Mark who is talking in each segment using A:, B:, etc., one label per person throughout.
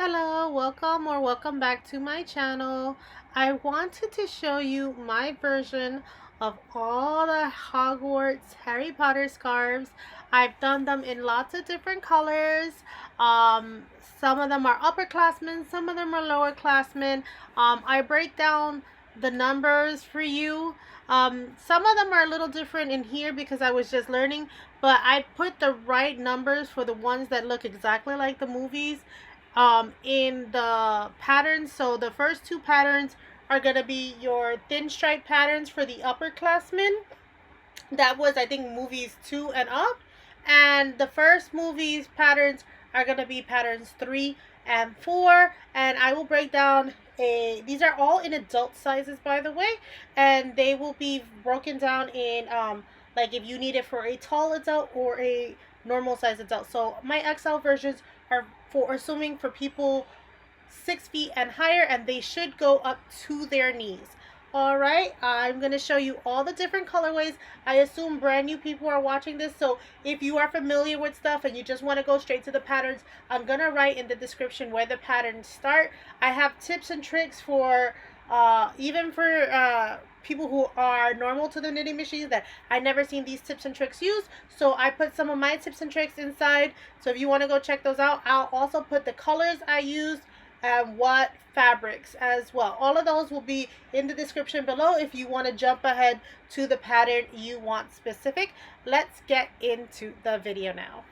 A: Hello, welcome back to my channel. I wanted to show you my version of all the Hogwarts Harry Potter scarves. I've done them in lots of different colors. Um, some of them are upperclassmen, some of them are lowerclassmen. I break down the numbers for you. Some of them are a little different in here because I was just learning, but I put the right numbers for the ones that look exactly like the movies in the patterns. So the first two patterns are going to be your thin stripe patterns for the upperclassmen. That was, I think, movies 2 and up. And the first movies patterns are going to be patterns 3 and 4. And I will break down these are all in adult sizes, by the way. And they will be broken down in, like if you need it for a tall adult or a normal size adult. So my XL versions are for assuming for people 6 feet and higher, and they should go up to their knees. All right, I'm going to show you all the different colorways. I assume brand new people are watching this, so if you are familiar with stuff and you just want to go straight to the patterns, I'm going to write in the description where the patterns start. I have tips and tricks for even for people who are normal to the knitting machines that I never seen these tips and tricks used. So I put some of my tips and tricks inside. So if you want to go check those out, I'll also put the colors I used and what fabrics as well. All of those will be in the description below if you want to jump ahead to the pattern you want specific. Let's get into the video now.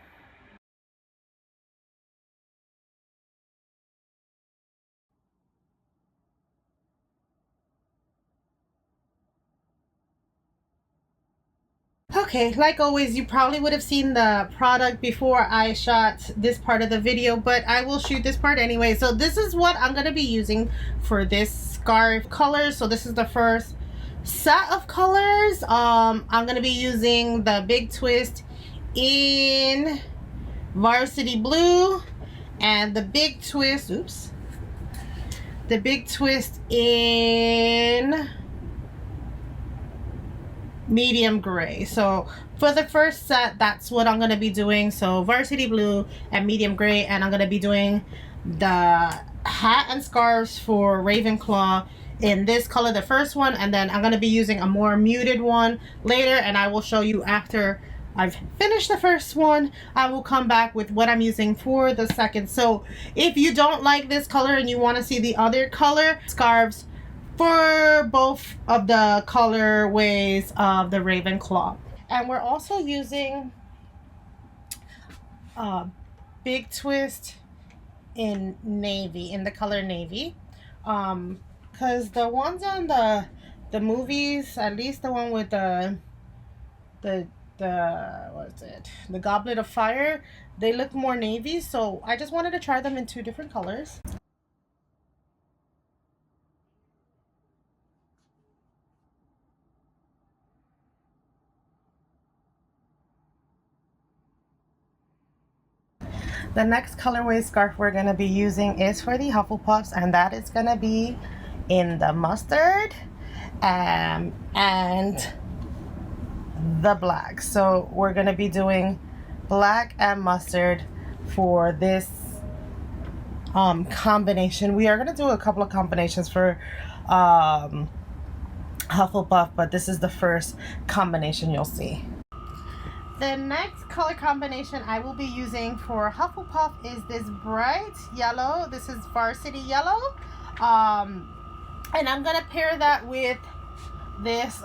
A: Okay, like always, you probably would have seen the product before I shot this part of the video, but I will shoot this part anyway. So this is what I'm going to be using for this scarf colors. So this is the first set of colors. I'm going to be using the big twist in varsity blue and the big twist, the big twist in medium gray. So for the first set, that's what I'm going to be doing. So varsity blue and medium gray, and I'm going to be doing the hat and scarves for Ravenclaw in this color, the first one, and then I'm going to be using a more muted one later, and I will show you after I've finished the first one. I will come back with what I'm using for the second. So if you don't like this color and you want to see the other color scarves for both of the colorways of the Ravenclaw. And we're also using big twist in navy, in the color navy, because the ones on the movies, at least the one with the what is it, the Goblet of Fire, they look more navy, so I just wanted to try them in two different colors. The next colorway scarf we're going to be using is for the Hufflepuffs, and that is going to be in the mustard and the black. So we're going to be doing black and mustard for this combination. We are going to do a couple of combinations for Hufflepuff, but this is the first combination you'll see. The next color combination I will be using for Hufflepuff is this bright yellow. This is varsity yellow. And I'm going to pair that with this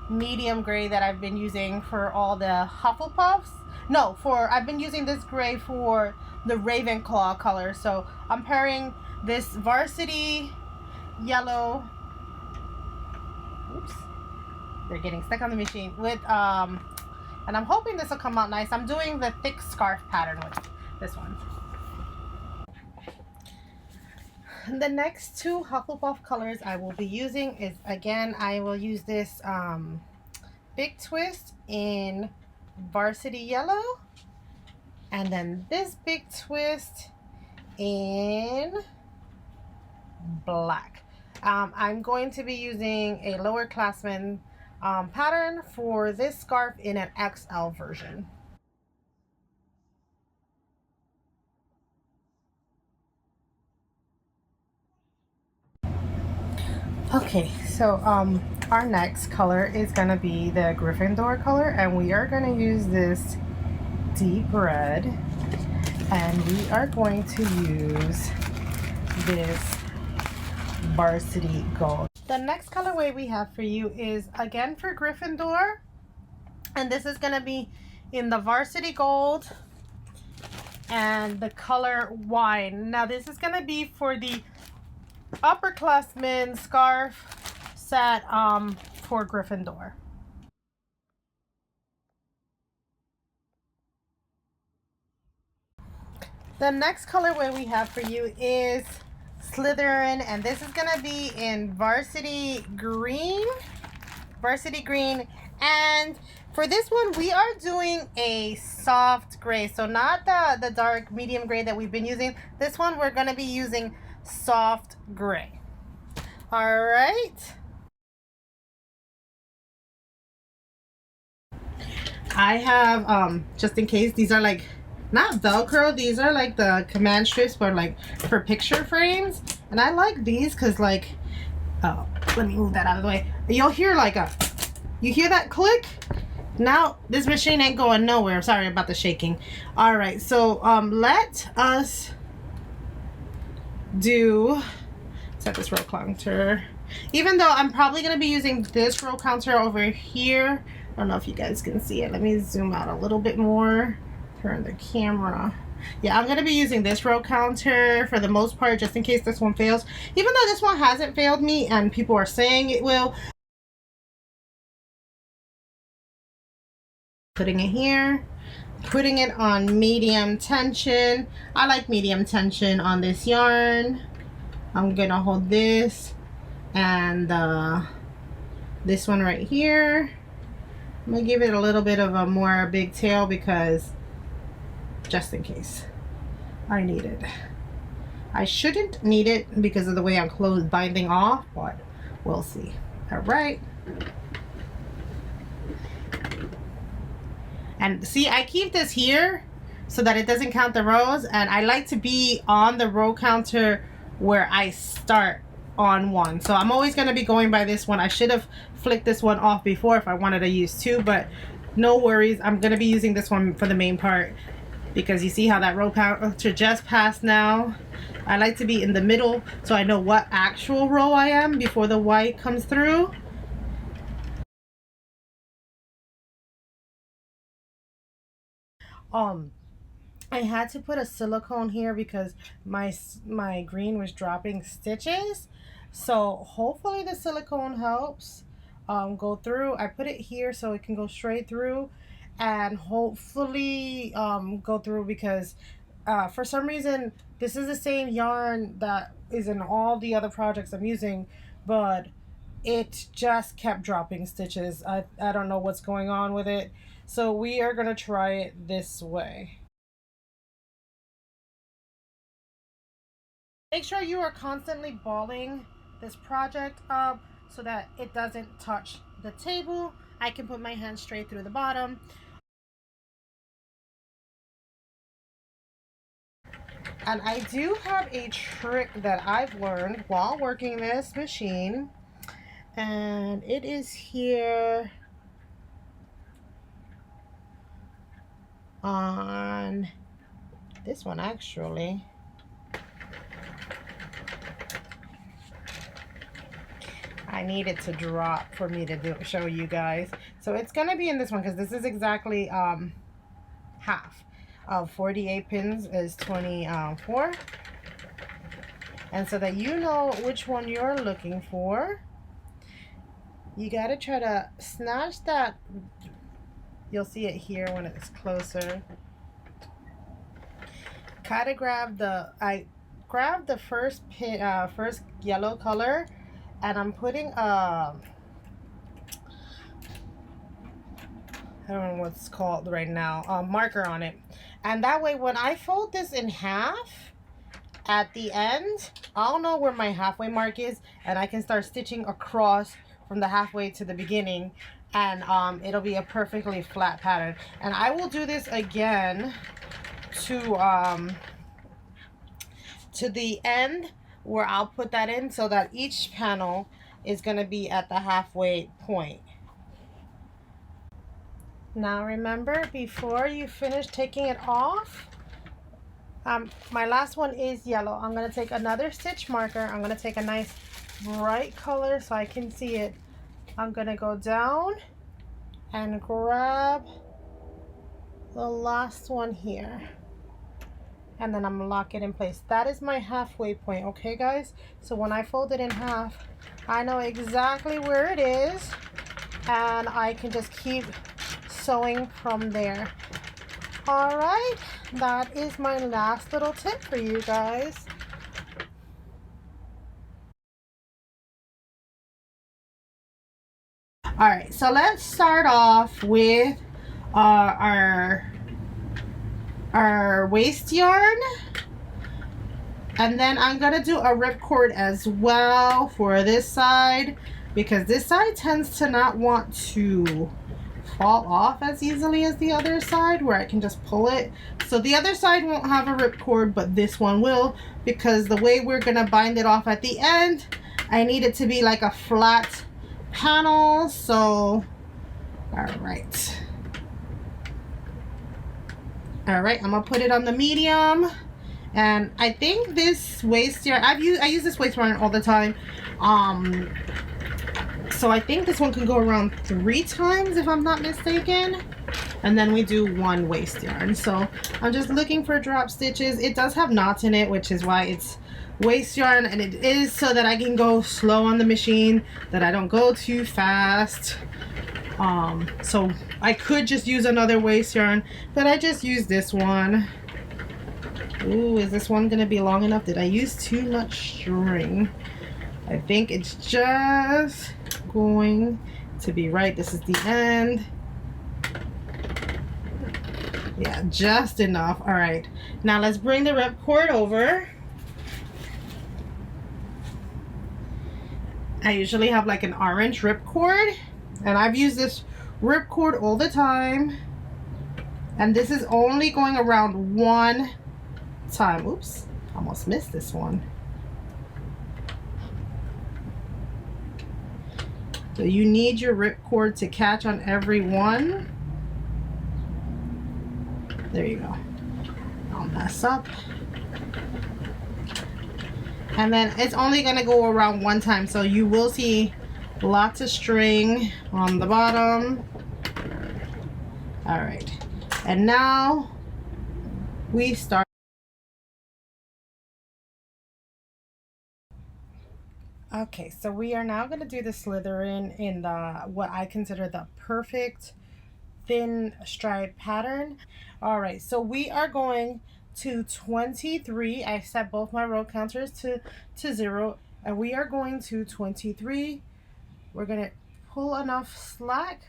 A: medium gray that I've been using for all the Hufflepuffs. No, I've been using this gray for the Ravenclaw color. So I'm pairing this varsity yellow. Oops. They're getting stuck on the machine with and I'm hoping this will come out nice. I'm doing the thick scarf pattern with this one. The next two Hufflepuff colors I will be using is, again, I will use this big twist in varsity yellow, and then this big twist in black. I'm going to be using a lowerclassman pattern for this scarf in an XL version. Okay, so our next color is gonna be the Gryffindor color, and we are gonna use this deep red, and we are going to use this varsity gold. The next colorway we have for you is again for Gryffindor, and this is gonna be in the varsity gold and the color wine. Now this is gonna be for the upperclassmen scarf set for Gryffindor. The next colorway we have for you is Slytherin, and this is gonna be in varsity green. And for this one we are doing a soft gray, so not the dark medium gray that we've been using. This one we're gonna be using soft gray. All right, I have just in case, these are like not Velcro, these are like the command strips for like for picture frames, and I like these because like, oh, let me move that out of the way. You'll hear like a, you hear that click? Now this machine ain't going nowhere. Sorry about the shaking. All right, so let us do, set this row counter, even though I'm probably going to be using this row counter over here. I don't know if you guys can see it. Let me zoom out a little bit more, turn the camera. Yeah, I'm going to be using this row counter for the most part, just in case this one fails, even though this one hasn't failed me and people are saying it will. Putting it here, putting it on medium tension. I like medium tension on this yarn. I'm gonna hold this and this one right here. I'm gonna give it a little bit of a more big tail because just in case I need it. I shouldn't need it because of the way I'm binding off, but we'll see. All right. And see, I keep this here so that it doesn't count the rows, and I like to be on the row counter where I start on one. So I'm always going to be going by this one. I should have flicked this one off before if I wanted to use two, but no worries. I'm going to be using this one for the main part because you see how that row counter just passed now. I like to be in the middle so I know what actual row I am before the white comes through. I had to put a silicone here because my green was dropping stitches, so hopefully the silicone helps go through. I put it here so it can go straight through and hopefully go through because for some reason this is the same yarn that is in all the other projects I'm using, but it just kept dropping stitches. I don't know what's going on with it. So we are going to try it this way. Make sure you are constantly balling this project up so that it doesn't touch the table. I can put my hand straight through the bottom. And I do have a trick that I've learned while working this machine, and it is here on this one actually. I need it to drop for me to show you guys. So it's gonna be in this one because this is exactly half of 48 pins is 24. And so that you know which one you're looking for, you gotta try to snatch that. You'll see it here when it's closer. Kind of grab the, I grabbed the first pin, first yellow color, and I'm putting I don't know what's called right now, marker on it, and that way when I fold this in half at the end, I'll know where my halfway mark is and I can start stitching across from the halfway to the beginning, and it'll be a perfectly flat pattern. And I will do this again to the end where I'll put that in so that each panel is going to be at the halfway point. Now remember, before you finish taking it off, my last one is yellow. I'm going to take another stitch marker. I'm going to take a nice bright color so I can see it. I'm going to go down and grab the last one here. And then I'm going to lock it in place. That is my halfway point, okay guys? So when I fold it in half, I know exactly where it is. And I can just keep sewing from there. All right, that is my last little tip for you guys. All right, so let's start off with our waist yarn, and then I'm gonna do a ripcord as well for this side, because this side tends to not want to fall off as easily as the other side, where I can just pull it. So the other side won't have a ripcord, but this one will, because the way we're gonna bind it off at the end, I need it to be like a flat panel. So all right, I'm gonna put it on the medium. And I think this waist yarn, I use this waist yarn all the time. So I think this one can go around 3 times if I'm not mistaken. And then we do 1 waist yarn. So I'm just looking for drop stitches. It does have knots in it, which is why it's waist yarn, and it is so that I can go slow on the machine, that I don't go too fast. So I could just use another waist yarn, but I just use this one. Ooh, is this one gonna be long enough? Did I use too much string? I think it's just going to be right. This is the end. Yeah, just enough. All right, now let's bring the ripcord over. I usually have like an orange ripcord, and I've used this ripcord all the time, and this is only going around 1 time. Oops, almost missed this one. So you need your ripcord to catch on every one. There you go. Don't mess up. And then it's only going to go around 1 time, so you will see lots of string on the bottom. All right, and now we start. Okay, so we are now going to do the slithering in the what I consider the perfect thin stripe pattern. All right, so we are going to 23. I set both my row counters to 0, and we are going to 23. We're going to pull enough slack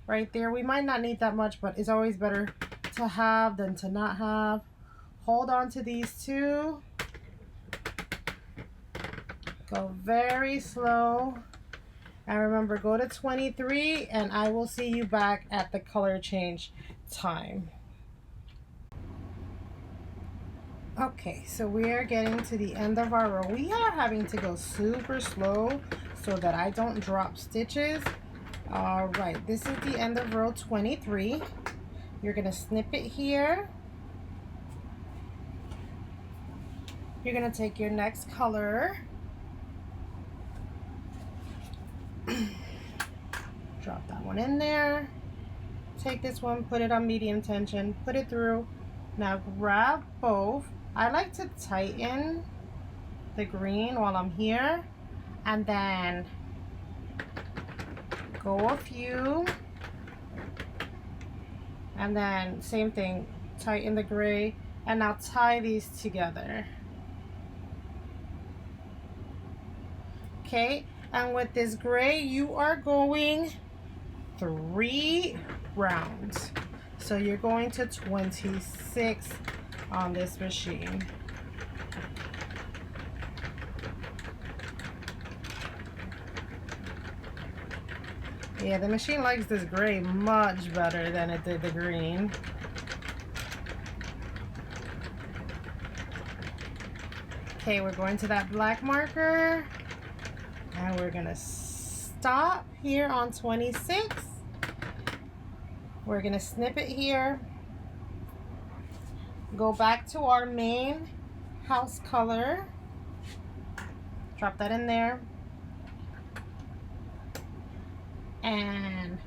A: right there. We might not need that much, but it's always better to have than to not have. Hold on to these 2. Go very slow, and remember, go to 23, and I will see you back at the color change time. Okay, so we are getting to the end of our row. We are having to go super slow so that I don't drop stitches. All right, this is the end of row 23. You're gonna snip it here. You're gonna take your next color, drop that one in there, take this one, put it on medium tension, put it through. Now grab both. I like to tighten the green while I'm here, and then go a few, and then same thing, tighten the gray, and now tie these together. Okay, and with this gray, you are going 3 rounds. So you're going to 26 on this machine. Yeah, the machine likes this gray much better than it did the green. Okay, we're going to that black marker. And we're gonna stop here on 26. We're gonna snip it here. Go back to our main house color. Drop that in there. And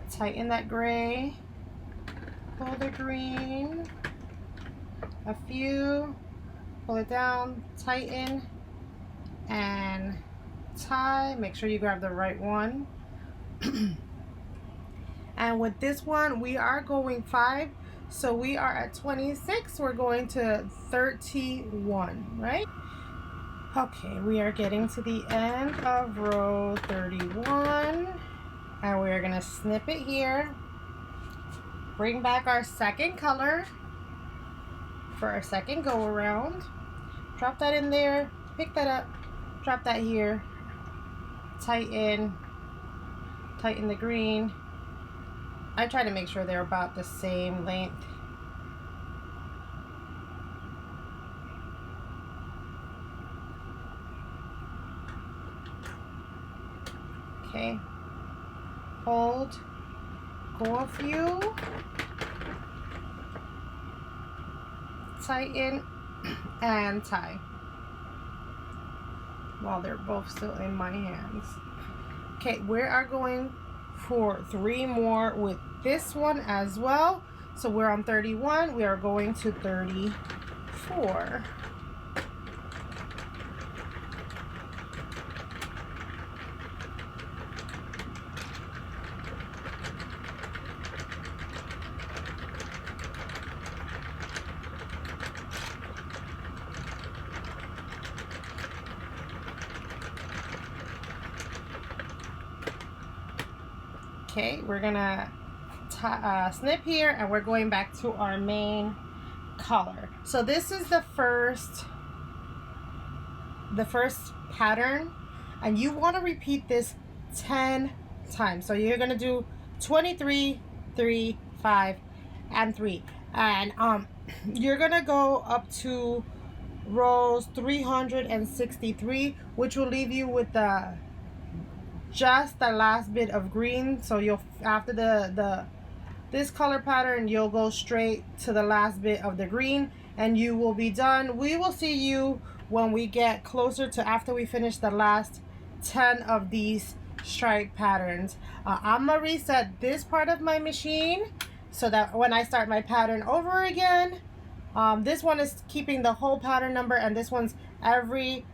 A: tighten that gray. Pull the green. A few. Pull it down. Tighten. And tie. Make sure you grab the right one. And with this one, we are going 5. So we are at 26. We're going to 31, right? Okay, we are getting to the end of row 31. And we're going to snip it here. Bring back our second color for our second go around. Drop that in there. Pick that up. Drop that here. Tighten. Tighten the green. I try to make sure they're about the same length. Okay. Hold. Go a few. Tighten and tie. While they're both still in my hands. Okay, we are going for 3 more with this one as well. So we're on 31. We are going to 34. Okay, we're gonna snip here, and we're going back to our main color. So this is the first pattern, and you want to repeat this 10 times. So you're gonna do 23, 3, 5, and 3, and you're gonna go up to rows 363, which will leave you with just the last bit of green. So you'll, after this color pattern, you'll go straight to the last bit of the green, and you will be done. We will see you when we get closer to after we finish the last 10 of these stripe patterns. I'm gonna reset this part of my machine so that when I start my pattern over again, this one is keeping the whole pattern number, and this one's every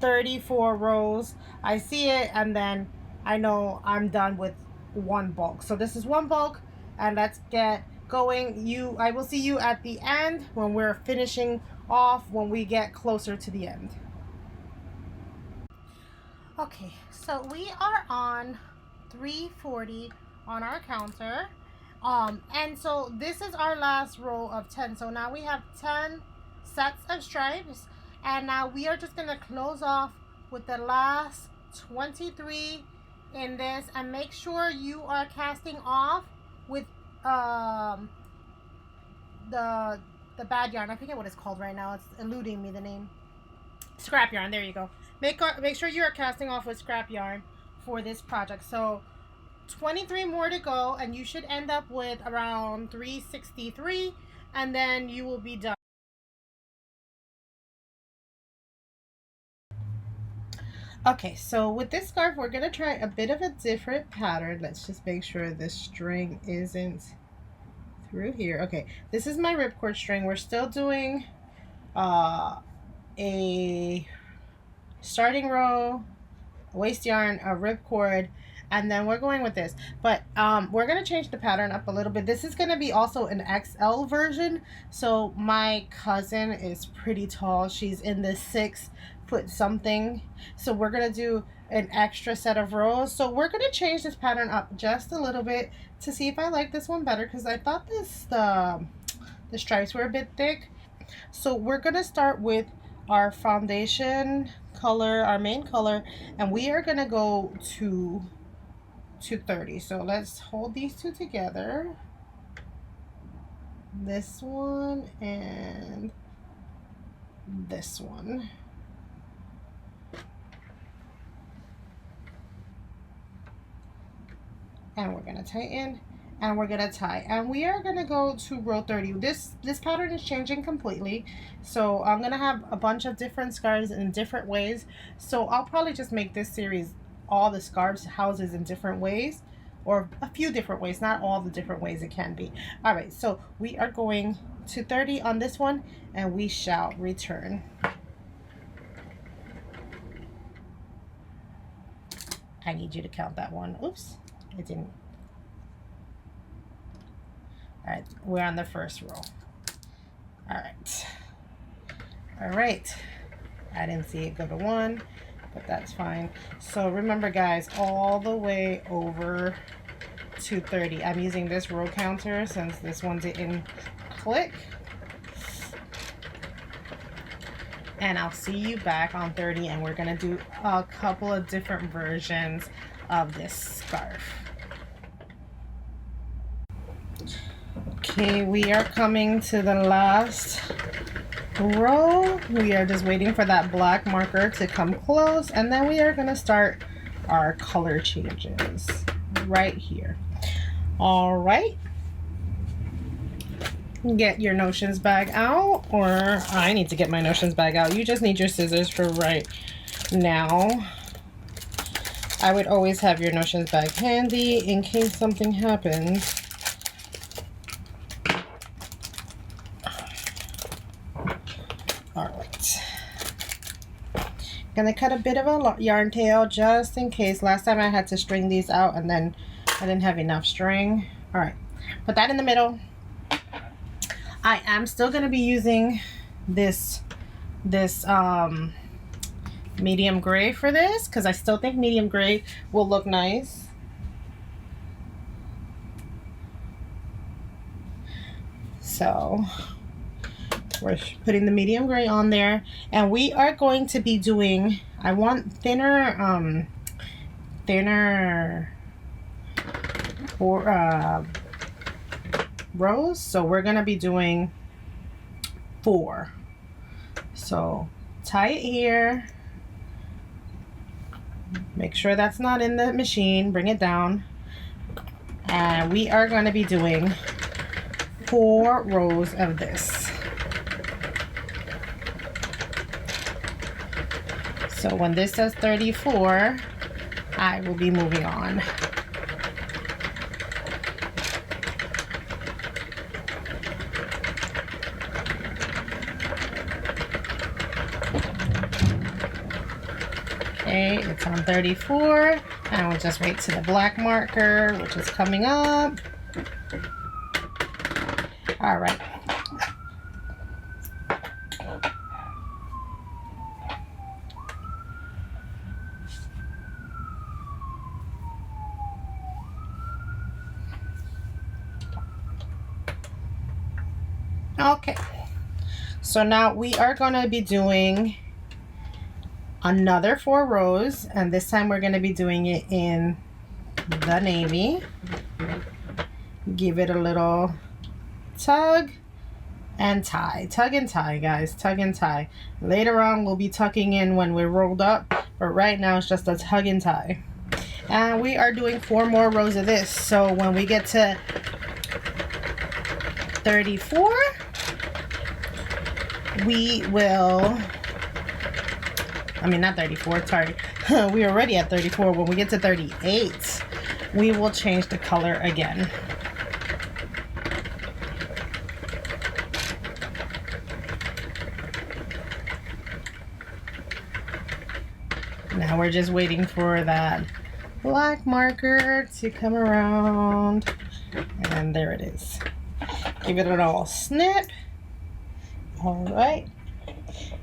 A: 34 rows. I see it, and then I know I'm done with one bulk. So this is one bulk, and let's get going. I will see you at the end when we're finishing off, when we get closer to the end. Okay, so we are on 340 on our counter. And so this is our last row of 10. So now we have 10 sets of stripes, and now we are just gonna close off with the last 23 in this, and make sure you are casting off with the bad yarn. I forget what it's called right now. It's eluding me, the name. Scrap yarn. There you go. Make sure you are casting off with scrap yarn for this project. So 23 more to go, and you should end up with around 363, and then you will be done. Okay, so with this scarf, we're gonna try a bit of a different pattern. Let's just make sure this string isn't through here. Okay, this is my ripcord string. We're still doing a starting row, waist yarn, a ripcord, and then we're going with this. But we're gonna change the pattern up a little bit. This is gonna be also an XL version. So my cousin is pretty tall. She's in the 6-foot something. So we're gonna do an extra set of rows. So we're gonna change this pattern up just a little bit to see if I like this one better, because I thought the stripes were a bit thick. So we're gonna start with our foundation color, our main color, and we are gonna go to 30. So let's hold these two together, this one and this one. and we're gonna tighten, and we're gonna tie, and we are gonna go to row 30. This pattern is changing completely, so I'm gonna have a bunch of different scarves in different ways. So I'll probably just make this series all the scarves houses in different ways, or a few different ways, not all the different ways it can be. All right, so we are going to 30 on this one, and we shall return. I need you to count that one. Oops, it didn't. All right, we're on the first row. All right. All right. I didn't see it go to 1, but that's fine. So remember, guys, all the way over to 30. I'm using this row counter since this one didn't click. And I'll see you back on 30, and we're gonna do a couple of different versions of this scarf. Okay, we are coming to the last row. We are just waiting for that black marker to come close, and then we are gonna start our color changes right here. All right. Get your notions bag out, or I need to get my notions bag out. You just need your scissors for right now. I would always have your notions bag handy in case something happens. All right. Gonna cut a bit of a yarn tail just in case. Last time I had to string these out and then I didn't have enough string. All right, put that in the middle. I am still going to be using this medium gray for this because I still think medium gray will look nice. So we're putting the medium gray on there, and we are going to be doing, I want thinner or rows, so we're gonna be doing 4. So tie it here, make sure that's not in the machine, bring it down, and we are going to be doing 4 rows of this. So when this says 34, I will be moving on. Okay, it's on 34, and we'll just wait to the black marker, which is coming up. All right. Okay, so now we are going to be doing another 4 rows, and this time we're going to be doing it in the navy. Give it a little tug and tie. Tug and tie, guys. Tug and tie. Later on we'll be tucking in when we're rolled up, but right now it's just a tug and tie. And we are doing 4 more rows of this, so when we get to 34, we will, I mean, not 34, sorry. We're already at 34. When we get to 38, we will change the color again. Now we're just waiting for that black marker to come around. And there it is. Give it a little snip. All right.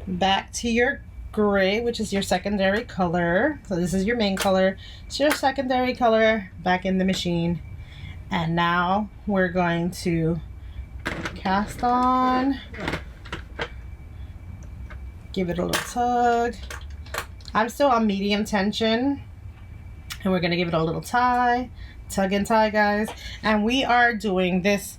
A: Back to your gray, which is your secondary color. So this is your main color. It's your secondary color back in the machine. And now we're going to cast on. Give it a little tug. I'm still on medium tension. And we're going to give it a little tie. Tug and tie, guys. And we are doing this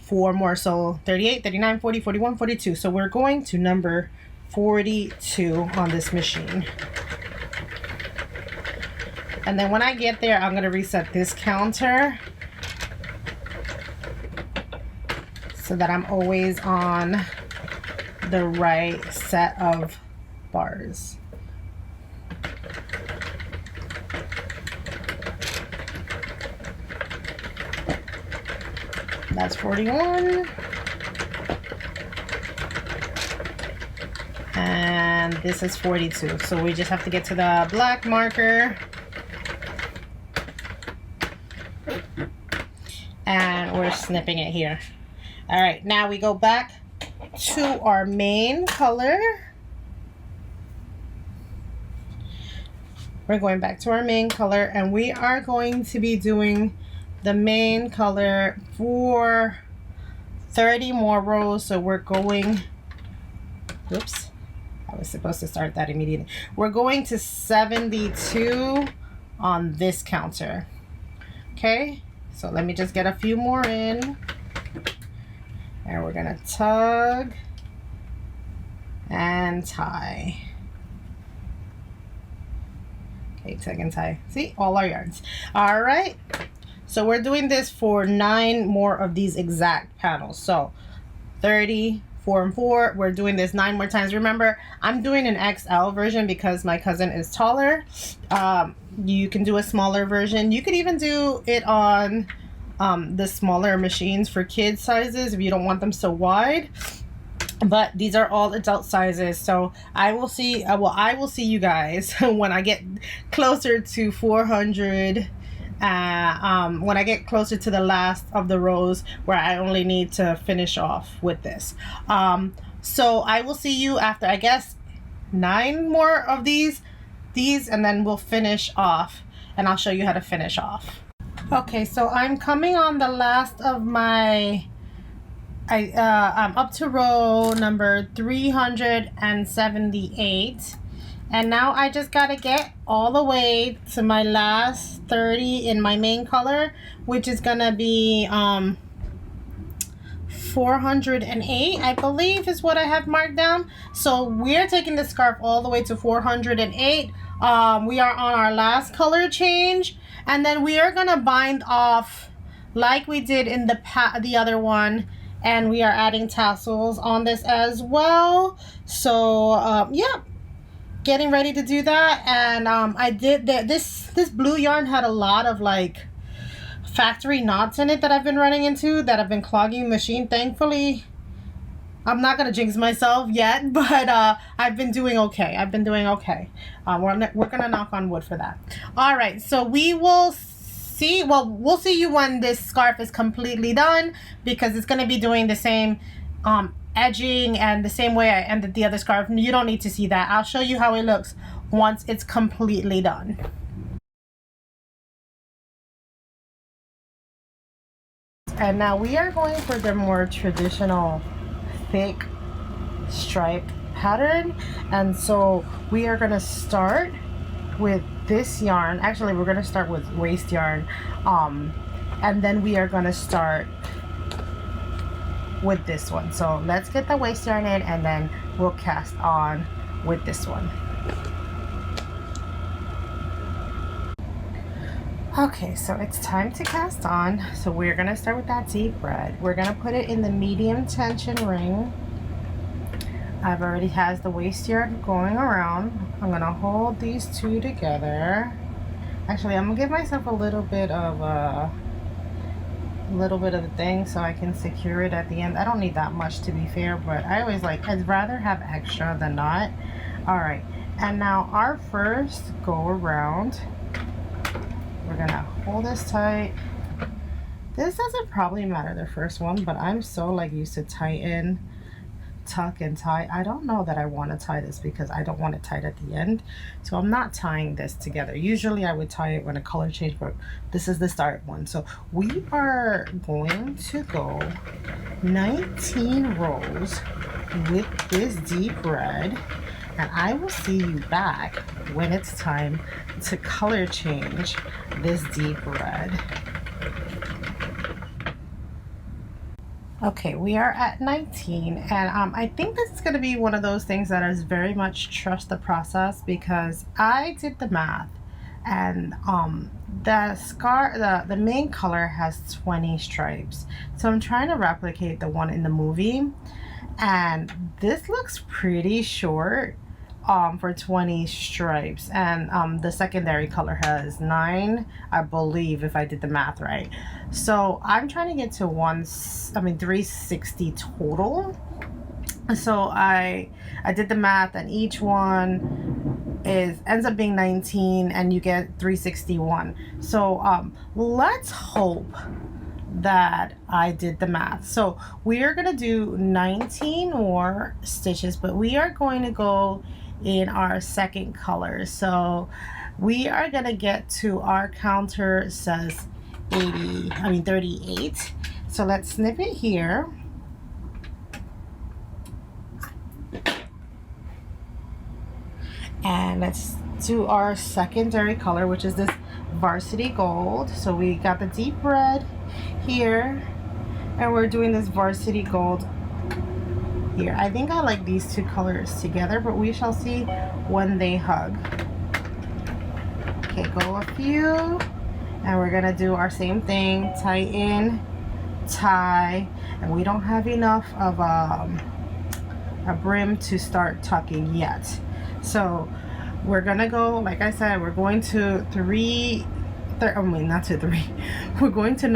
A: 4 more. So 38, 39, 40, 41, 42. So we're going to number 42 on this machine. And then when I get there, I'm gonna reset this counter so that I'm always on the right set of bars. That's 41. And this is 42. So we just have to get to the black marker. And we're snipping it here. All right, now we go back to our main color. We're going back to our main color, and we are going to be doing the main color for 30 more rows. So we're going, oops, I was supposed to start that immediately. We're going to 72 on this counter. Okay, so let me just get a few more in, and we're gonna tug and tie. Okay, tug and tie. See, all our yarns. All right, so we're doing this for 9 more of these exact panels. So 30, 4 and 4. We're doing this 9 more times. Remember, I'm doing an XL version because my cousin is taller. You can do a smaller version. You could even do it on the smaller machines for kids sizes if you don't want them so wide. But these are all adult sizes. So I will see, I will see you guys when I get closer to 400. When I get closer to the last of the rows where I only need to finish off with this. So I will see you after, I guess, 9 more of these, and then we'll finish off, and I'll show you how to finish off. Okay, so I'm coming on the last of my, I'm up to row number 378. And now I just gotta get all the way to my last 30 in my main color, which is gonna be 408, I believe is what I have marked down. So we're taking the scarf all the way to 408. We are on our last color change, and then we are gonna bind off like we did in the other one, and we are adding tassels on this as well. So yeah, getting ready to do that. And I did this blue yarn had a lot of like factory knots in it that I've been running into that have been clogging the machine. Thankfully, I'm not gonna jinx myself yet, but I've been doing okay. We're gonna knock on wood for that. All right, so we will see, well, we'll see you when this scarf is completely done, because it's gonna be doing the same edging and the same way I ended the other scarf. You don't need to see that. I'll show you how it looks once it's completely done. And now we are going for the more traditional thick stripe pattern, and so we are going to start with this yarn. Actually, we're going to start with waist yarn, and then we are going to start with this one. So let's get the waist yarn in, and then we'll cast on with this one. Okay, so it's time to cast on. So we're gonna start with that deep red. We're gonna put it in the medium tension ring. I've already has the waist yarn going around. I'm gonna hold these two together. Actually, I'm gonna give myself a little bit of a thing so I can secure it at the end. I don't need that much, to be fair, but I always I'd rather have extra than not. All right, and now our first go around, we're gonna hold this tight. This doesn't probably matter, the first one, but I'm so used to tighten, tuck and tie. I don't know that I want to tie this because I don't want it tied at the end, so I'm not tying this together. Usually I would tie it when a color change, but this is the start one. So we are going to go 19 rows with this deep red, and I will see you back when it's time to color change this deep red. Okay, we are at 19, and I think this is going to be one of those things that is very much trust the process, because I did the math and the main color has 20 stripes. So I'm trying to replicate the one in the movie, and this looks pretty short for 20 stripes, and the secondary color has 9, I believe, if I did the math right. So I'm trying to get to 360 total. So I did the math, and each one ends up being 19, and you get 361. So let's hope that I did the math. So we are gonna do 19 more stitches, but we are going to go in our second color. So we are gonna get to, our counter says 38. So let's snip it here. And let's do our secondary color, which is this varsity gold. So we got the deep red here, and we're doing this varsity gold here. I think I like these two colors together, but we shall see when they hug. Okay, go a few, and we're gonna do our same thing, tighten, tie, and we don't have enough of a brim to start tucking yet. So we're gonna go, like I said, we're going to we're going to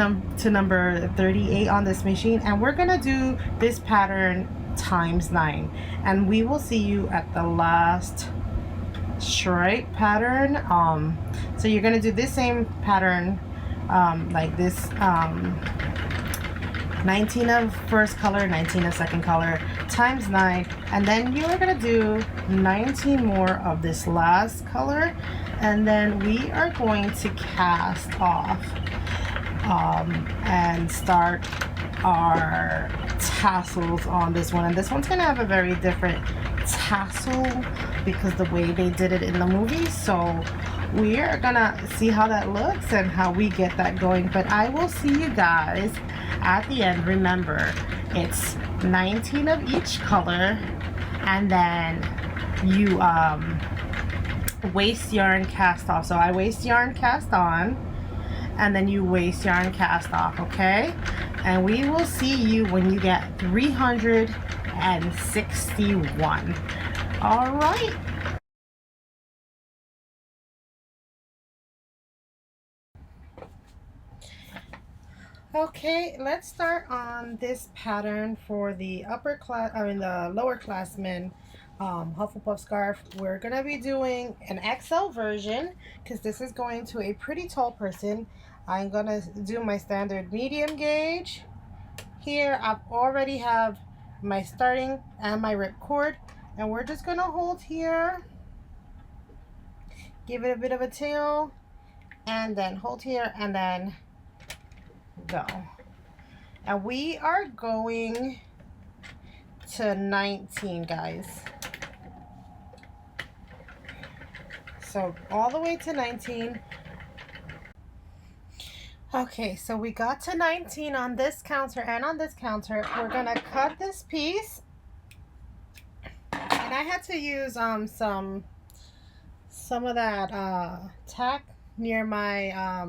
A: number 38 on this machine, and we're gonna do this pattern times 9, and we will see you at the last stripe pattern. So you're gonna do this same pattern, like this, 19 of first color, 19 of second color, times 9, and then you are going to do 19 more of this last color, and then we are going to cast off and start our tassels on this one. And this one's going to have a very different tassel because the way they did it in the movie. So we are gonna see how that looks and how we get that going, but I will see you guys at the end. Remember, it's 19 of each color, and then you waste yarn cast off. So I waste yarn cast on, and then you waste yarn cast off, okay? And we will see you when you get 361. All right. Okay, let's start on this pattern for the the lower classmen Hufflepuff scarf. We're gonna be doing an XL version because this is going to a pretty tall person. I'm gonna do my standard medium gauge. Here I already have my starting and my ripcord, and we're just gonna hold here, give it a bit of a tail, and then hold here, and then go. And we are going to 19, guys. So all the way to 19. Okay, so we got to 19 on this counter and on this counter. We're gonna cut this piece, and I had to use some of that tack near my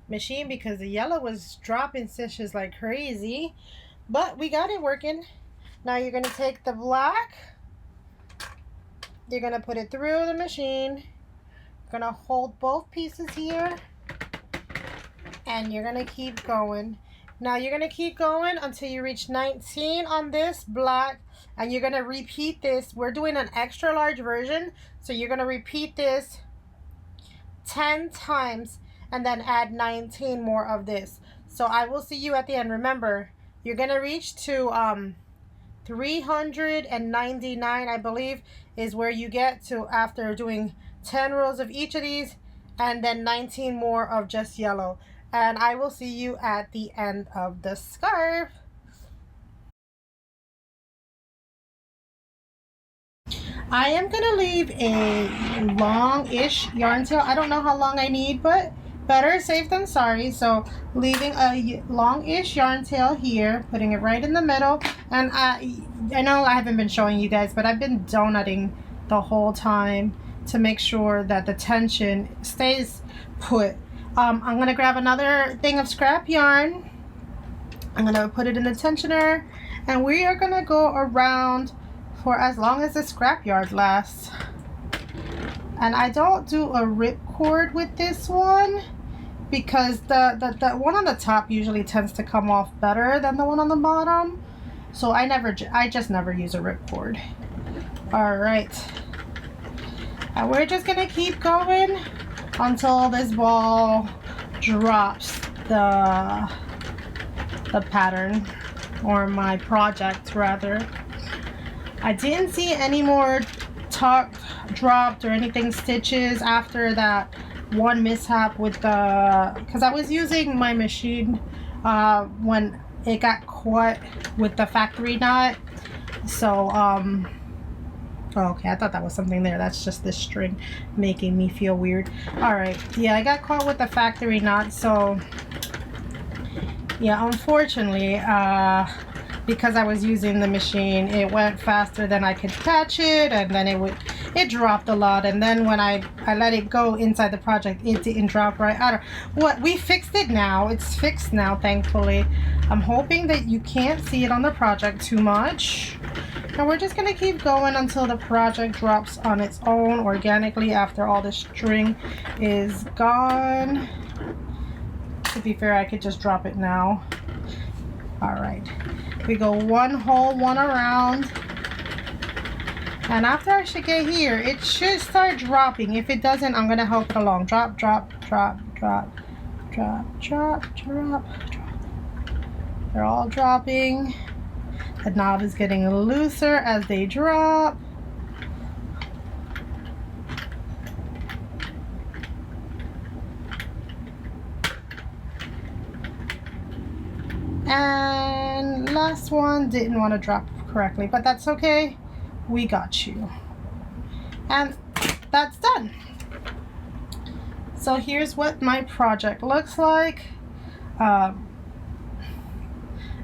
A: machine because the yellow was dropping stitches like crazy, but we got it working. Now you're gonna take the black, you're gonna put it through the machine, you're gonna hold both pieces here, and you're gonna keep going. Now you're gonna keep going until you reach 19 on this black, and you're gonna repeat this. We're doing an extra large version, so you're gonna repeat this 10 times and then add 19 more of this. So I will see you at the end. Remember, you're gonna reach to 399, I believe, is where you get to after doing 10 rows of each of these, and then 19 more of just yellow. And I will see you at the end of the scarf. I am gonna leave a long-ish yarn tail. I don't know how long I need, but better safe than sorry. So leaving a long-ish yarn tail here, putting it right in the middle. And I know I haven't been showing you guys, but I've been donutting the whole time to make sure that the tension stays put. I'm gonna grab another thing of scrap yarn. I'm gonna put it in the tensioner, and we are gonna go around for as long as the scrap yard lasts. And I don't do a ripcord with this one because the one on the top usually tends to come off better than the one on the bottom. So I just never use a ripcord. All right, and we're just gonna keep going until this ball drops the pattern, or my project rather. I didn't see any more tucked, dropped, or anything stitches after that one mishap with the, because I was using my machine when it got caught with the factory knot. So oh, okay, I thought that was something there. That's just this string making me feel weird. All right, yeah, I got caught with the factory knot. So yeah, unfortunately, because I was using the machine, it went faster than I could catch it, and then it dropped a lot. And then when I let it go inside the project, it didn't drop right. I don't, what, we fixed it now. It's fixed now, thankfully. I'm hoping that you can't see it on the project too much. And we're just gonna keep going until the project drops on its own organically after all the string is gone. To be fair, I could just drop it now. All right, we go one whole one around, and after I should get here, it should start dropping. If it doesn't, I'm gonna help it along. Drop, drop, drop, drop, drop, drop, drop, drop. They're all dropping. The knob is getting looser as they drop. And last one didn't want to drop correctly, but that's okay. We got you. And that's done. So here's what my project looks like.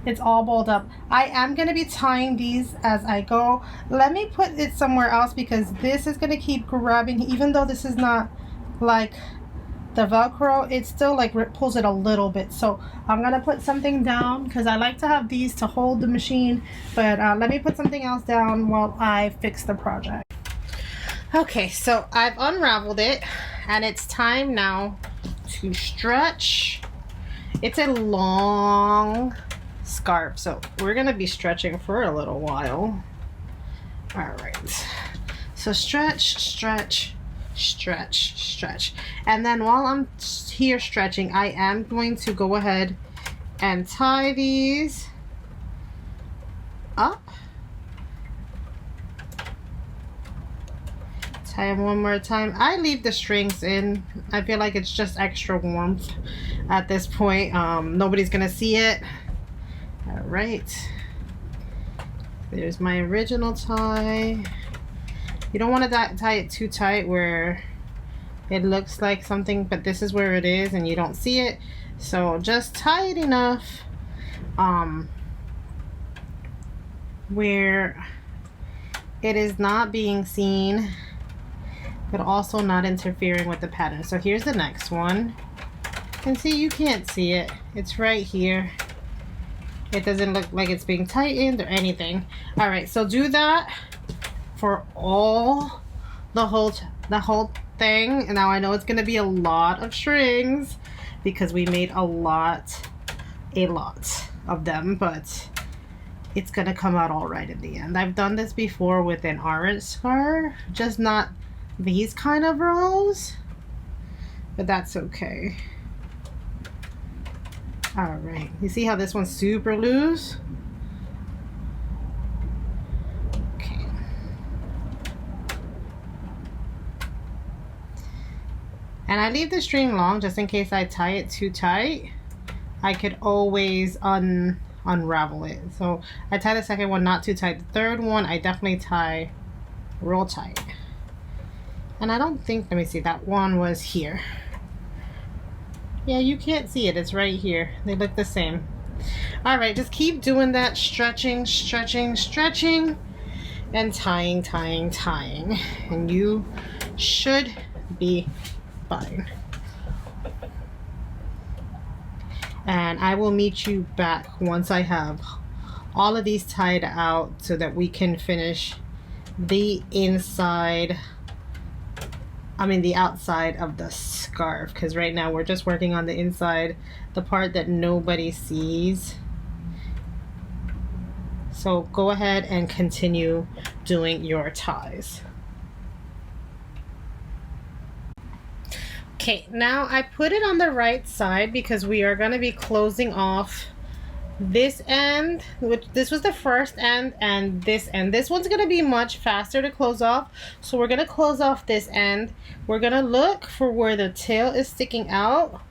A: It's all balled up. I am going to be tying these as I go. Let me put it somewhere else because this is going to keep grabbing. Even though this is not like the Velcro, it still like pulls it a little bit. So I'm gonna put something down because I like to have these to hold the machine, but let me put something else down while I fix the project. Okay, so I've unraveled it and it's time now to stretch. It's a long scarf, so we're gonna be stretching for a little while. All right, so stretch, stretch, stretch, stretch, and then while I'm here stretching, I am going to go ahead and tie these up. Tie them one more time. I leave the strings in. I feel like it's just extra warmth at this point. Nobody's gonna see it. All right, there's my original tie. You don't want to tie it too tight where it looks like something, but this is where it is and you don't see it. So just tie it enough where it is not being seen, but also not interfering with the pattern. So here's the next one. And see, you can't see it. It's right here. It doesn't look like it's being tightened or anything. All right, so do that for all the whole thing. And now I know it's gonna be a lot of strings because we made a lot of them, but it's gonna come out all right in the end. I've done this before with an orange scarf, just not these kind of rows, but that's okay. All right, you see how this one's super loose? Okay. And I leave the string long just in case I tie it too tight. I could always unravel it. So I tie the second one not too tight. The third one I definitely tie real tight. And I don't think, let me see, that one was here. Yeah, you can't see it. It's right here. They look the same. All right, just keep doing that, stretching, stretching, stretching, and tying, tying, tying. And you should be fine. And I will meet you back once I have all of these tied out so that we can finish the inside, the outside of the scarf, because right now we're just working on the inside, the part that nobody sees. So go ahead and continue doing your ties. Okay, now I put it on the right side because we are going to be closing off this end, which this was the first end, and this end. This one's going to be much faster to close off. So we're going to close off this end. We're going to look for where the tail is sticking out.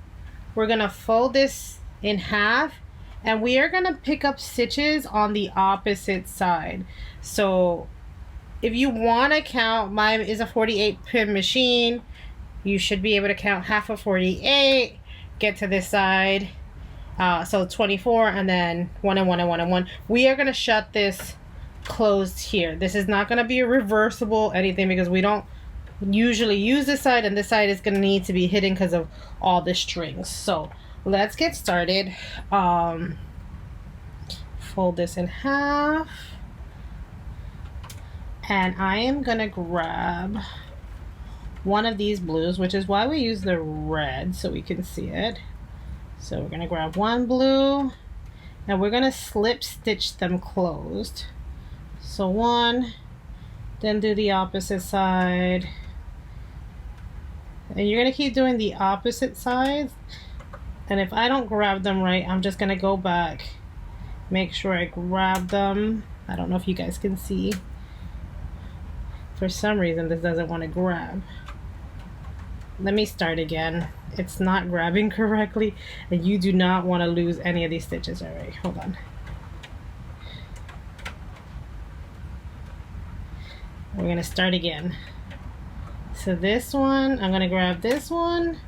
A: We're going to fold this in half, and we are going to pick up stitches on the opposite side. So if you want to count, mine is a 48 pin machine. You should be able to count half of 48, get to this side. So 24, and then 1 and 1 and 1 and 1. We are going to shut this closed here. This is not going to be a reversible anything because we don't usually use this side, and this side is going to need to be hidden because of all the strings. So let's get started. Fold this in half, and I am going to grab one of these blues, which is why we use the red so we can see it. So we're going to grab one blue, and we're going to slip stitch them closed. So one, then do the opposite side, and you're going to keep doing the opposite sides. And if I don't grab them right, I'm just going to go back, make sure I grab them. I don't know if you guys can see. For some reason this doesn't want to grab. Let me start again. It's not grabbing correctly, and you do not want to lose any of these stitches. All right, hold on. We're gonna start again. So this one, I'm gonna grab this one.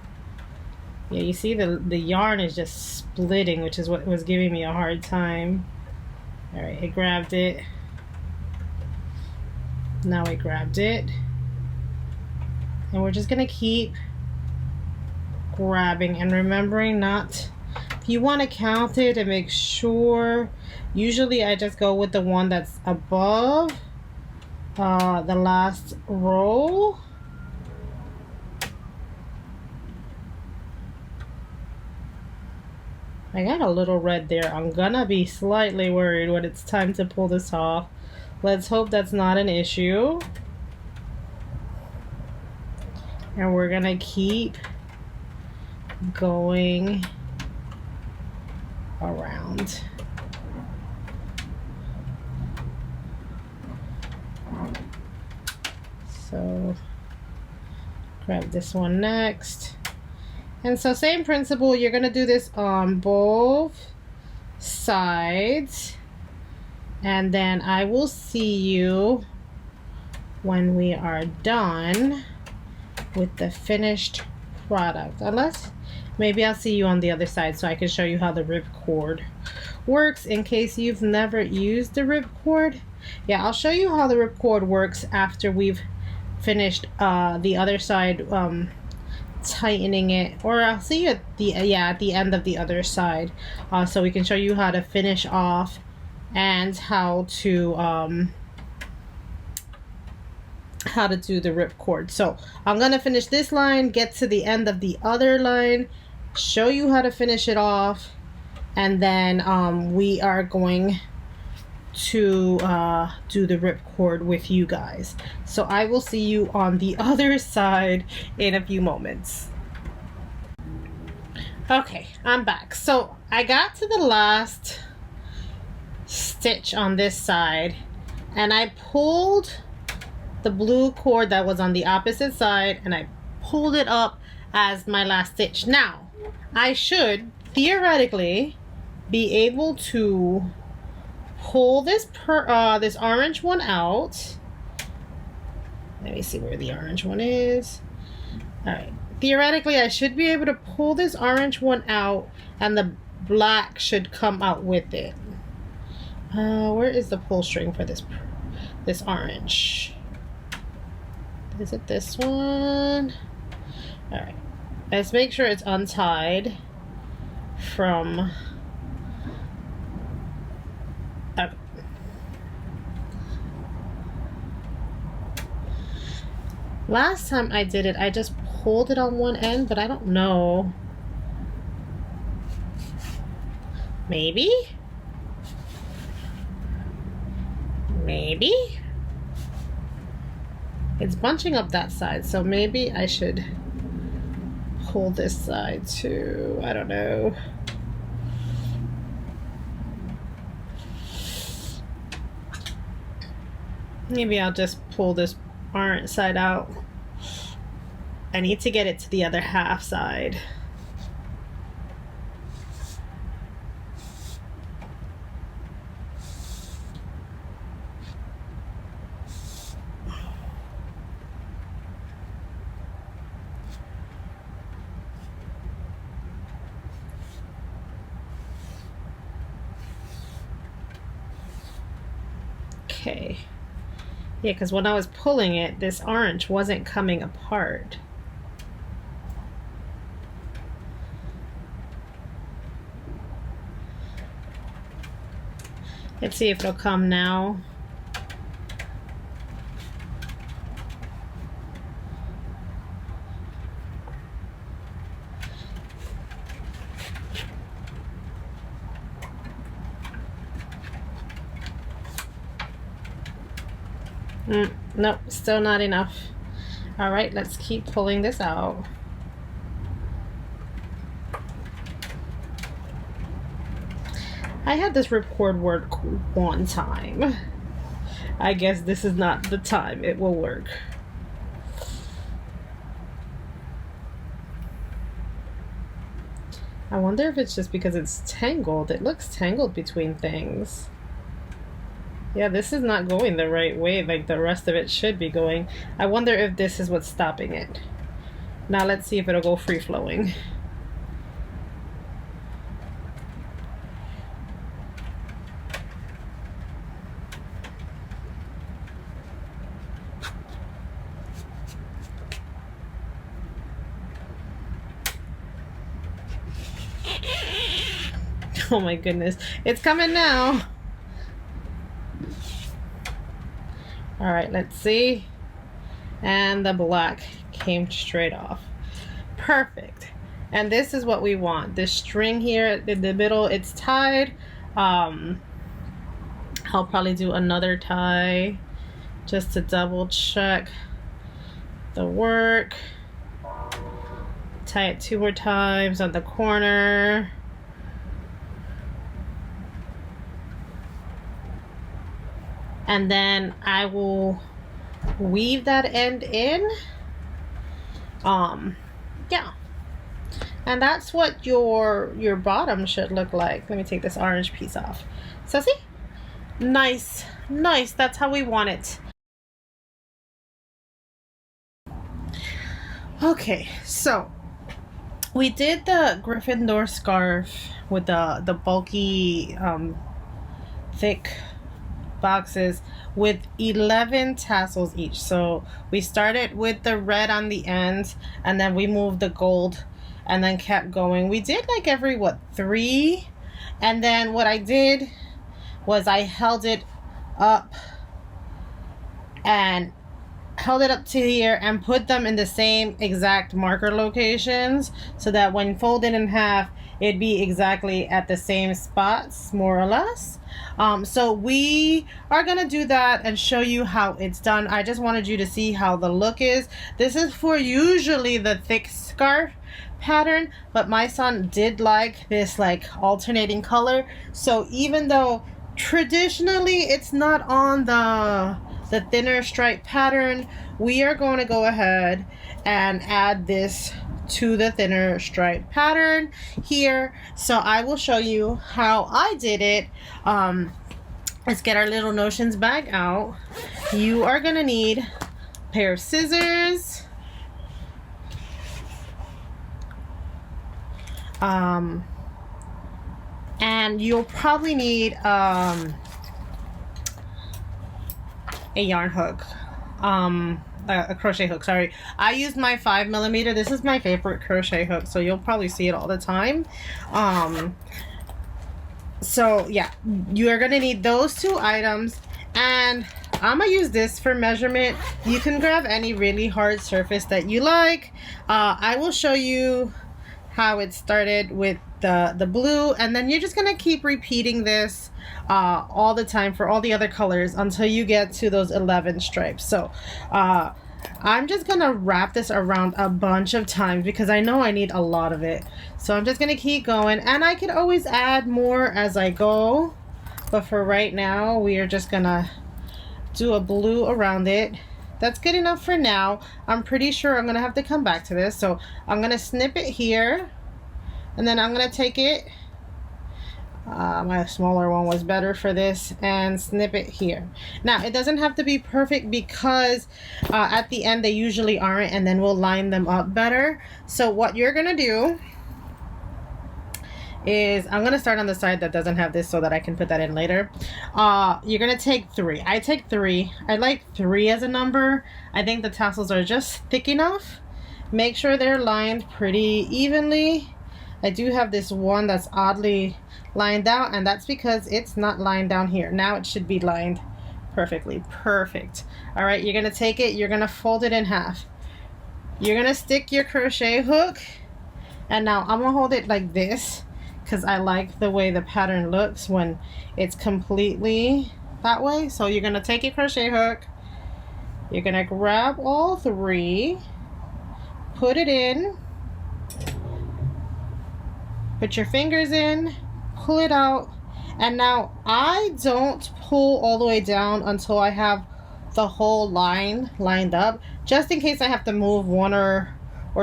A: Yeah, you see the yarn is just splitting, which is what was giving me a hard time. All right, I grabbed it. Now I grabbed it. And we're just gonna keep grabbing and remembering not, if you want to count it and make sure, usually I just go with the one that's above the last row. I got a little red there. I'm gonna be slightly worried when it's time to pull this off. Let's hope that's not an issue. And we're gonna keep going around. So grab this one next. And so same principle, you're gonna do this on both sides. And then I will see you when we are done with the finished product. Unless maybe I'll see you on the other side so I can show you how the ripcord works in case you've never used the ripcord. Yeah, I'll show you how the ripcord works after we've finished the other side, tightening it, or I'll see you at the end of the other side, so we can show you how to finish off and how to do the ripcord. So I'm gonna finish this line, get to the end of the other line, show you how to finish it off, and then we are going to do the ripcord with you guys. So I will see you on the other side in a few moments. Okay, I'm back. So I got to the last stitch on this side, and I pulled the blue cord that was on the opposite side, and I pulled it up as my last stitch. Now I should theoretically be able to pull this this orange one out. Let me see where the orange one is. All right, theoretically I should be able to pull this orange one out, and the black should come out with it. Where is the pull string for this orange? Is it this one? All right, let's make sure it's untied from last time I did it, I just pulled it on one end, but I don't know. Maybe? Maybe? It's bunching up that side, so maybe I should pull this side too. I don't know. Maybe I'll just pull this orange side out. I need to get it to the other half side. Okay. Yeah, because when I was pulling it, this orange wasn't coming apart. Let's see if it'll come now. Nope, still not enough. All right, let's keep pulling this out. I had this ripcord work one time. I guess this is not the time it will work. I wonder if it's just because it's tangled. It looks tangled between things. Yeah, this is not going the right way like the rest of it should be going. I wonder if this is what's stopping it. Now let's see if it'll go free flowing. Oh my goodness, it's coming now. All right, let's see. And the black came straight off. Perfect. And this is what we want. This string here in the middle, it's tied. I'll probably do another tie just to double check the work. Tie it 2 more times on the corner. And then I will weave that end in. Yeah. And that's what your bottom should look like. Let me take this orange piece off. So see? Nice, nice. That's how we want it. Okay, so we did the Gryffindor scarf with the bulky, thick boxes with 11 tassels each. So we started with the red on the end, and then we moved the gold, and then kept going. We did like every 3, and then what I did was I held it up to here and put them in the same exact marker locations, so that when folded in half it'd be exactly at the same spots, more or less. So we are gonna do that and show you how it's done. I just wanted you to see how the look is. This is for usually the thick scarf pattern, but my son did like this like alternating color. So even though traditionally it's not on the thinner stripe pattern, we are going to go ahead and add this to the thinner stripe pattern here. So I will show you how I did it. Let's get our little notions bag out. You are gonna need a pair of scissors, and you'll probably need a yarn hook. a crochet hook, sorry. I used my 5mm. This is my favorite crochet hook, so you'll probably see it all the time. So yeah, you are gonna need those 2 items, and I'm gonna use this for measurement. You can grab any really hard surface that you like. I will show you how it started with the blue, and then you're just gonna keep repeating this all the time for all the other colors until you get to those 11 stripes. So I'm just gonna wrap this around a bunch of times because I know I need a lot of it. So I'm just gonna keep going, and I can always add more as I go, but for right now we are just gonna do a blue around it. That's good enough for now. I'm pretty sure I'm gonna have to come back to this, so I'm gonna snip it here, and then I'm gonna take it, my smaller one was better for this, and snip it here. Now it doesn't have to be perfect because at the end they usually aren't, and then we'll line them up better. So what you're gonna do is, I'm gonna start on the side that doesn't have this so that I can put that in later. You're gonna take 3. I take 3. I like 3 as a number. I think the tassels are just thick enough. Make sure they're lined pretty evenly. I do have this one that's oddly lined out, and that's because it's not lined down here. Now it should be lined perfectly. Perfect. All right, you're gonna take it, you're gonna fold it in half. You're gonna stick your crochet hook, and now I'm gonna hold it like this because I like the way the pattern looks when it's completely that way. So you're gonna take your crochet hook, you're gonna grab all 3, put it in, put your fingers in, pull it out, and now I don't pull all the way down until I have the whole line lined up, just in case I have to move 1 or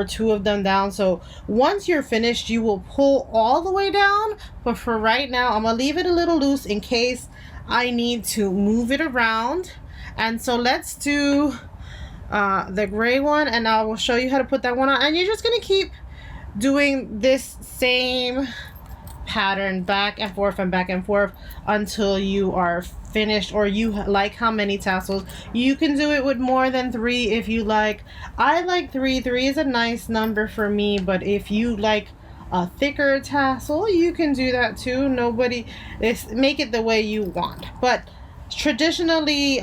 A: 2 of them down. So once you're finished, you will pull all the way down, but for right now I'm gonna leave it a little loose in case I need to move it around. And so let's do the gray one, and I will show you how to put that one on, and you're just gonna keep doing this same pattern back and forth and back and forth until you are finished, or you like how many tassels. You can do it with more than 3 if you like. I like 3. 3 is a nice number for me, but if you like a thicker tassel, you can do that too. Nobody, make it the way you want. But traditionally,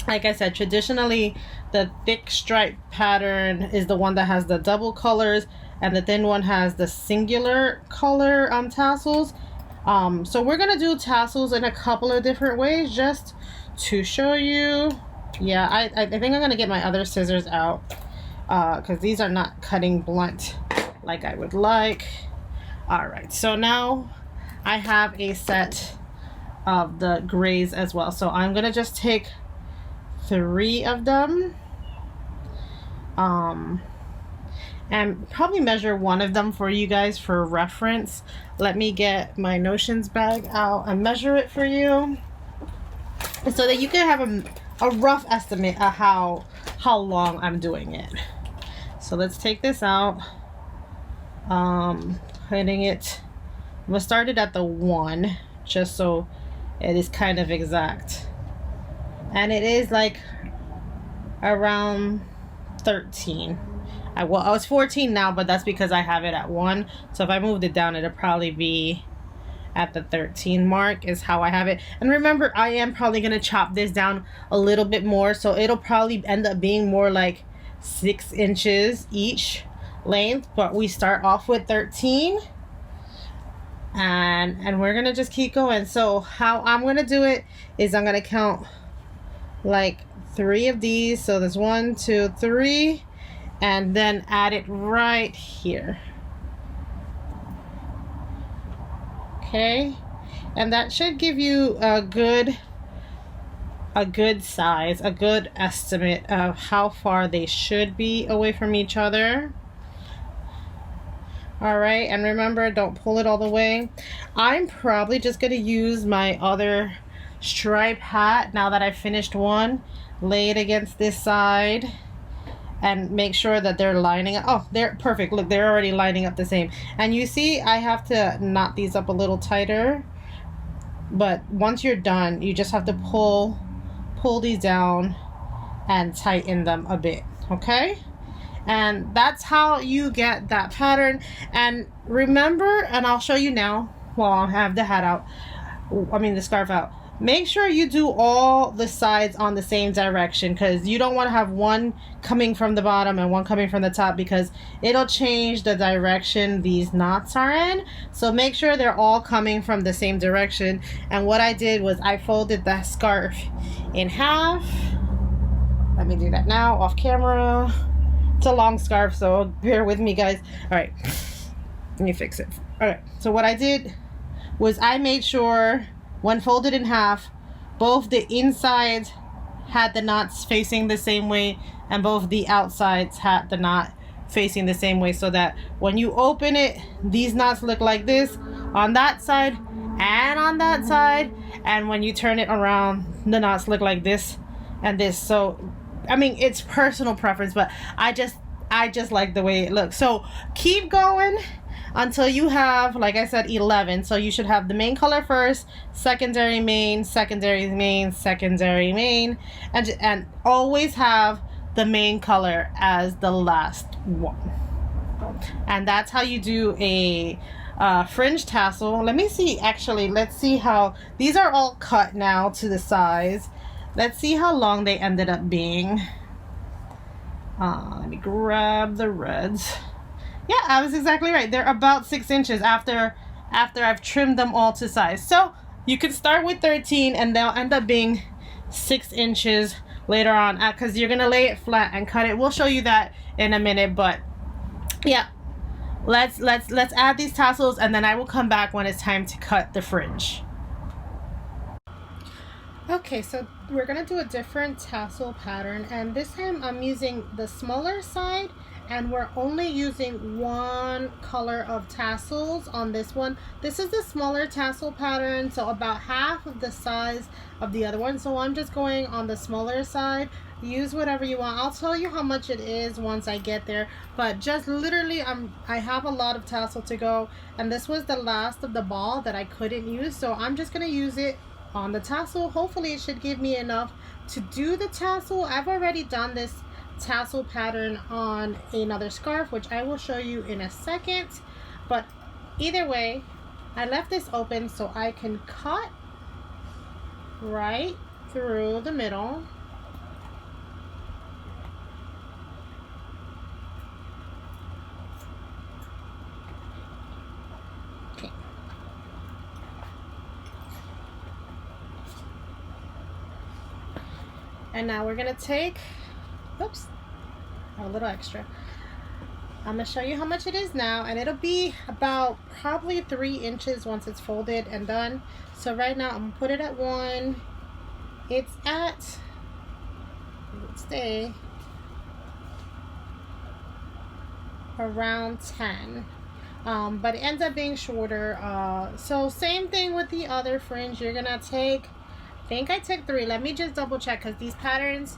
A: like I said, traditionally the thick stripe pattern is the one that has the double colors, and the thin one has the singular color tassels. So we're gonna do tassels in a couple of different ways just to show you. Yeah, I think I'm gonna get my other scissors out because these are not cutting blunt like I would like. All right, so now I have a set of the grays as well, so I'm gonna just take 3 of them and probably measure 1 of them for you guys for reference. Let me get my notions bag out and measure it for you so that you can have a rough estimate of how long I'm doing it. So let's take this out. Putting it, I'm gonna start it at the 1 just so it is kind of exact, and it is like around 13. I was 14 now, but that's because I have it at 1. So if I moved it down, it'll probably be at the 13 mark is how I have it. And remember, I am probably gonna chop this down a little bit more, so it'll probably end up being more like 6 inches each length, but we start off with 13, and we're gonna just keep going. So how I'm gonna do it is I'm gonna count like 3 of these. So there's 1, 2, 3, and then add it right here. Okay, and that should give you a good size, a good estimate of how far they should be away from each other. All right, and remember, don't pull it all the way. I'm probably just gonna use my other stripe hat now that I finished one, lay it against this side and make sure that they're lining up. Oh, they're perfect. Look, they're already lining up the same. And you see, I have to knot these up a little tighter, but once you're done, you just have to pull these down and tighten them a bit, okay? And that's how you get that pattern. And remember, and I'll show you now while I have the hat out, I mean the scarf out, make sure you do all the sides on the same direction, because you don't want to have one coming from the bottom and one coming from the top, because it'll change the direction these knots are in. So make sure they're all coming from the same direction. And what I did was I folded that scarf in half. Let me do that now off camera. It's a long scarf, so bear with me, guys. All right, let me fix it. All right, so what I did was I made sure when folded in half, both the insides had the knots facing the same way and both the outsides had the knot facing the same way, so that when you open it, these knots look like this on that side and on that side, and when you turn it around, the knots look like this and this. So I mean, it's personal preference, but I just like the way it looks. So keep going until you have, like I said, 11. So you should have the main color first, secondary main, secondary main, secondary main, and always have the main color as the last one. And that's how you do a fringe tassel. Let me see, actually, let's see how, these are all cut now to the size. Let's see how long they ended up being. Let me grab the reds. Yeah, I was exactly right. They're about 6 inches after I've trimmed them all to size. So you can start with 13 and they'll end up being 6 inches later on, because you're gonna lay it flat and cut it. We'll show you that in a minute, but yeah, let's add these tassels, and then I will come back when it's time to cut the fringe. Okay, so we're gonna do a different tassel pattern, and this time I'm using the smaller side, and we're only using one color of tassels on this one. This is the smaller tassel pattern, so about half of the size of the other one. So I'm just going on the smaller side. Use whatever you want. I'll tell you how much it is once I get there, but just literally I have a lot of tassel to go, and this was the last of the ball that I couldn't use, so I'm just gonna use it on the tassel. Hopefully it should give me enough to do the tassel. I've already done this tassel pattern on another scarf, which I will show you in a second, but either way, I left this open so I can cut right through the middle. Okay. And now we're gonna take, oops, a little extra. I'm gonna show you how much it is now, and it'll be about probably 3 inches once it's folded and done. So right now I'm gonna put it at 1. It's at, let's stay around 10. But it ends up being shorter. So same thing with the other fringe. You're gonna take, I think I took 3. Let me just double check, because these patterns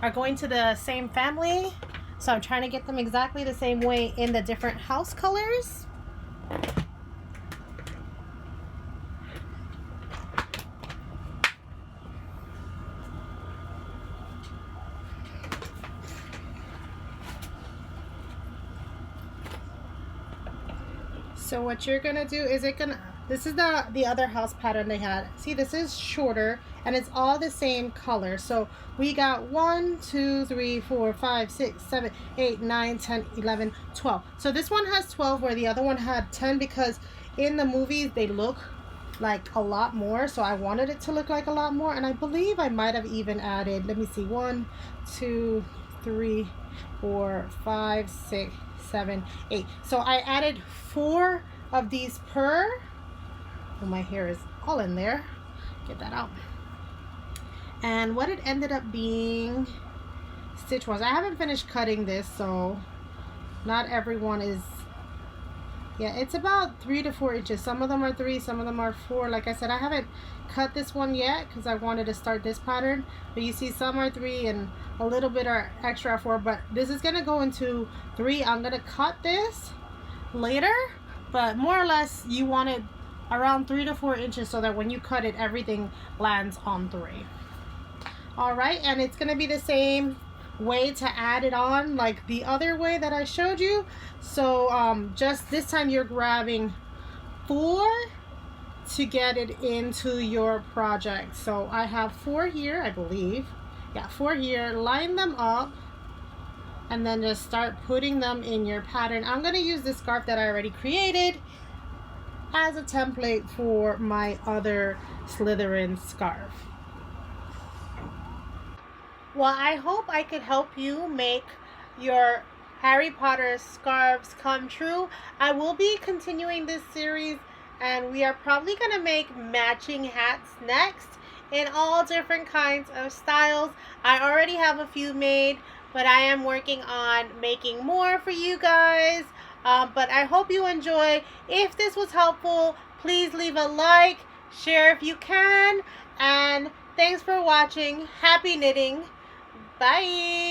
A: are going to the same family, so I'm trying to get them exactly the same way in the different house colors. So what you're gonna do is this is the other house pattern they had. See, this is shorter and it's all the same color. So we got 1, 2, 3, 4, 5, 6, 7, 8, 9, 10, 11, 12. So this one has 12 where the other one had 10, because in the movies they look like a lot more. So I wanted it to look like a lot more, and I believe I might have even added, let me see, 1, 2, 3, 4, 5, 6, 7, 8. So I added 4 of these per. Oh, my hair is all in there. Get that out. And what it ended up being stitch wise, I haven't finished cutting this, so not everyone is, yeah, it's about 3 to 4 inches. Some of them are 3, some of them are 4. Like I said, I haven't cut this one yet because I wanted to start this pattern, but you see some are 3 and a little bit are extra 4, but this is gonna go into 3. I'm gonna cut this later, but more or less you want it around 3 to 4 inches so that when you cut it, everything lands on 3. All right, and it's gonna be the same way to add it on like the other way that I showed you. So just this time you're grabbing 4 to get it into your project. So I have 4 here, I believe. Yeah, 4 here. Line them up and then just start putting them in your pattern. I'm going to use this scarf that I already created as a template for my other Slytherin scarf. Well, I hope I could help you make your Harry Potter scarves come true. I will be continuing this series, and we are probably going to make matching hats next in all different kinds of styles. I already have a few made, but I am working on making more for you guys. But I hope you enjoy. If this was helpful, please leave a like, share if you can, and thanks for watching. Happy knitting. Bye.